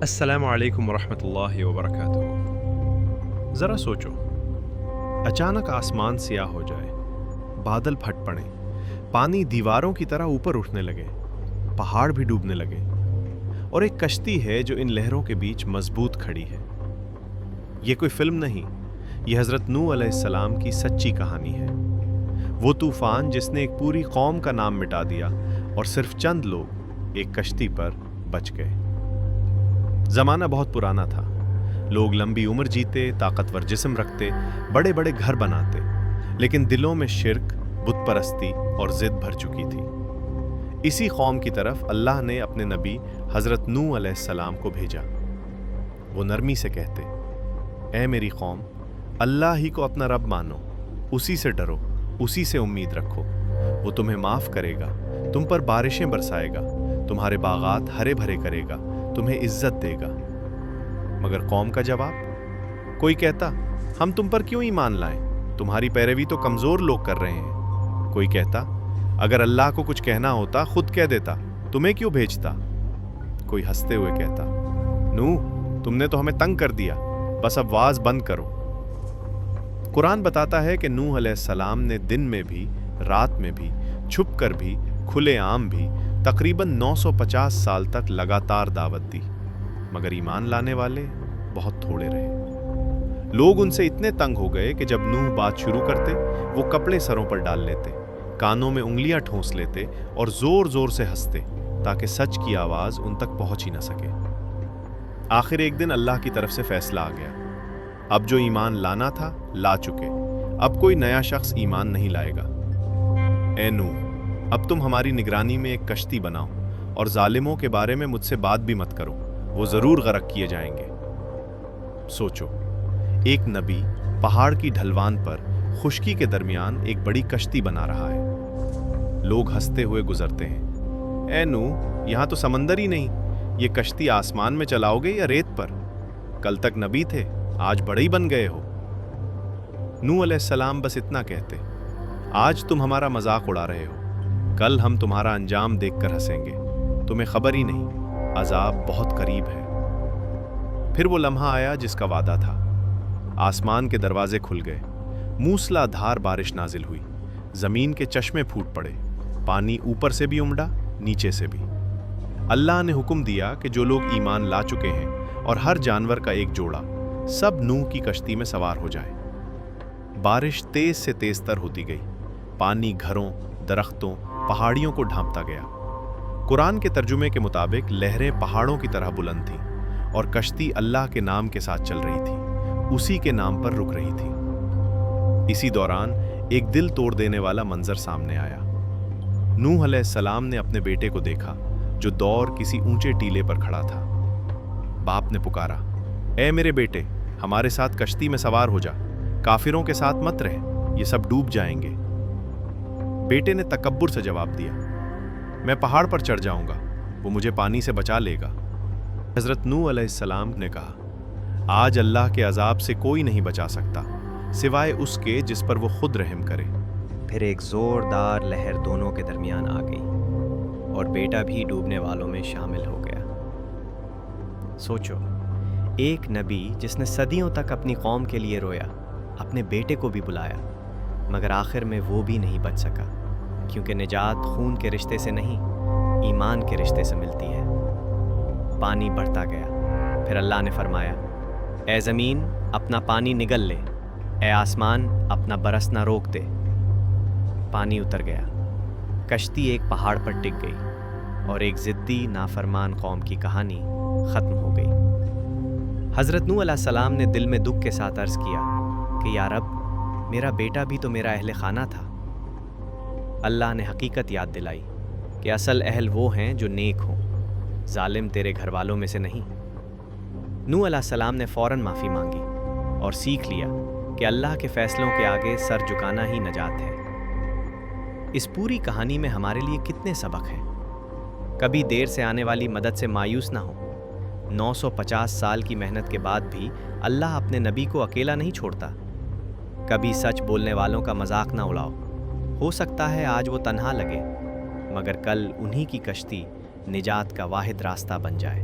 السلام علیکم ورحمۃ اللہ وبرکاتہ۔ ذرا سوچو، اچانک آسمان سیاہ ہو جائے، بادل پھٹ پڑیں، پانی دیواروں کی طرح اوپر اٹھنے لگے، پہاڑ بھی ڈوبنے لگے، اور ایک کشتی ہے جو ان لہروں کے بیچ مضبوط کھڑی ہے۔ یہ کوئی فلم نہیں، یہ حضرت نوح علیہ السلام کی سچی کہانی ہے۔ وہ طوفان جس نے ایک پوری قوم کا نام مٹا دیا اور صرف چند لوگ ایک کشتی پر بچ گئے۔ زمانہ بہت پرانا تھا، لوگ لمبی عمر جیتے، طاقتور جسم رکھتے، بڑے بڑے گھر بناتے، لیکن دلوں میں شرک، بت پرستی اور ضد بھر چکی تھی۔ اسی قوم کی طرف اللہ نے اپنے نبی حضرت نوح علیہ السلام کو بھیجا۔ وہ نرمی سے کہتے، اے میری قوم، اللہ ہی کو اپنا رب مانو، اسی سے ڈرو، اسی سے امید رکھو، وہ تمہیں معاف کرے گا، تم پر بارشیں برسائے گا، تمہارے باغات ہرے بھرے کرے گا، تمہیں عزت دے گا۔ مگر قوم کا جواب؟ کوئی کہتا، ہم تم پر کیوں ایمان لائیں، تمہاری پیروی تو کمزور لوگ کر رہے ہیں۔ کوئی کہتا، اگر اللہ کو کچھ کہنا ہوتا خود کہہ دیتا، تمہیں کیوں بھیجتا۔ کوئی ہنستے ہوئے کہتا، نوح، تم نے تو ہمیں تنگ کر دیا، بس اب واز بند کرو۔ قرآن بتاتا ہے کہ نوح علیہ السلام نے دن میں بھی، رات میں بھی، چھپ کر بھی، کھلے عام بھی، تقریباً 950 سال تک لگاتار دعوت دی، مگر ایمان لانے والے بہت تھوڑے رہے۔ لوگ ان سے اتنے تنگ ہو گئے کہ جب نوح بات شروع کرتے، وہ کپڑے سروں پر ڈال لیتے، کانوں میں انگلیاں ٹھونس لیتے اور زور زور سے ہنستے تاکہ سچ کی آواز ان تک پہنچ ہی نہ سکے۔ آخر ایک دن اللہ کی طرف سے فیصلہ آ گیا، اب جو ایمان لانا تھا لا چکے، اب کوئی نیا شخص ایمان نہیں لائے گا۔ اے نوح، اب تم ہماری نگرانی میں ایک کشتی بناؤ اور ظالموں کے بارے میں مجھ سے بات بھی مت کرو، وہ ضرور غرق کیے جائیں گے۔ سوچو، ایک نبی پہاڑ کی ڈھلوان پر خشکی کے درمیان ایک بڑی کشتی بنا رہا ہے۔ لوگ ہنستے ہوئے گزرتے ہیں، اے نوح، یہاں تو سمندر ہی نہیں، یہ کشتی آسمان میں چلاؤ گے یا ریت پر؟ کل تک نبی تھے، آج بڑے ہی بن گئے ہو۔ نوح علیہ السلام بس اتنا کہتے، آج تم ہمارا مذاق اڑا رہے ہو، کل ہم تمہارا انجام دیکھ کر ہنسیں گے، تمہیں خبر ہی نہیں، عذاب بہت قریب ہے۔ پھر وہ لمحہ آیا جس کا وعدہ تھا، آسمان کے دروازے کھل گئے، موسلا دھار بارش نازل ہوئی، زمین کے چشمے پھوٹ پڑے، پانی اوپر سے بھی امڑا، نیچے سے بھی۔ اللہ نے حکم دیا کہ جو لوگ ایمان لا چکے ہیں اور ہر جانور کا ایک جوڑا، سب نوح کی کشتی میں سوار ہو جائیں۔ بارش تیز سے تیز تر ہوتی گئی، پانی گھروں، درختوں، پہاڑیوں کو ڈھانپتا گیا۔ قرآن کے ترجمے کے مطابق لہریں پہاڑوں کی طرح بلند تھیں اور کشتی اللہ کے نام کے ساتھ چل رہی تھی، اسی کے نام پر رک رہی تھی۔ اسی دوران ایک دل توڑ دینے والا منظر سامنے آیا۔ نوح علیہ السلام نے اپنے بیٹے کو دیکھا جو دور کسی اونچے ٹیلے پر کھڑا تھا۔ باپ نے پکارا، اے میرے بیٹے، ہمارے ساتھ کشتی میں سوار ہو جا، کافروں کے ساتھ مت رہ، یہ سب ڈوب جائیں گے۔ بیٹے نے تکبر سے جواب دیا، میں پہاڑ پر چڑھ جاؤں گا، وہ مجھے پانی سے بچا لے گا۔ حضرت نوح علیہ السلام نے کہا، آج اللہ کے عذاب سے کوئی نہیں بچا سکتا سوائے اس کے جس پر وہ خود رحم کرے۔ پھر ایک زوردار لہر دونوں کے درمیان آ گئی اور بیٹا بھی ڈوبنے والوں میں شامل ہو گیا۔ سوچو، ایک نبی جس نے صدیوں تک اپنی قوم کے لیے رویا، اپنے بیٹے کو بھی بلایا، مگر آخر میں وہ بھی نہیں بچ سکا، کیونکہ نجات خون کے رشتے سے نہیں، ایمان کے رشتے سے ملتی ہے۔ پانی بڑھتا گیا، پھر اللہ نے فرمایا، اے زمین اپنا پانی نگل لے، اے آسمان اپنا برسنا روک دے۔ پانی اتر گیا، کشتی ایک پہاڑ پر ٹک گئی اور ایک ضدی نافرمان قوم کی کہانی ختم ہو گئی۔ حضرت نوح علیہ السلام نے دل میں دکھ کے ساتھ عرض کیا کہ یا رب، میرا بیٹا بھی تو میرا اہل خانہ تھا۔ اللہ نے حقیقت یاد دلائی کہ اصل اہل وہ ہیں جو نیک ہوں، ظالم تیرے گھر والوں میں سے نہیں۔ نوح علیہ السلام نے فوراً معافی مانگی اور سیکھ لیا کہ اللہ کے فیصلوں کے آگے سر جھکانا ہی نجات ہے۔ اس پوری کہانی میں ہمارے لیے کتنے سبق ہیں۔ کبھی دیر سے آنے والی مدد سے مایوس نہ ہو۔ 950 سال کی محنت کے بعد بھی اللہ اپنے نبی کو اکیلا نہیں چھوڑتا۔ کبھی سچ بولنے والوں کا مذاق نہ اڑاؤ، ہو سکتا ہے آج وہ تنہا لگے، مگر کل انہی کی کشتی نجات کا واحد راستہ بن جائے۔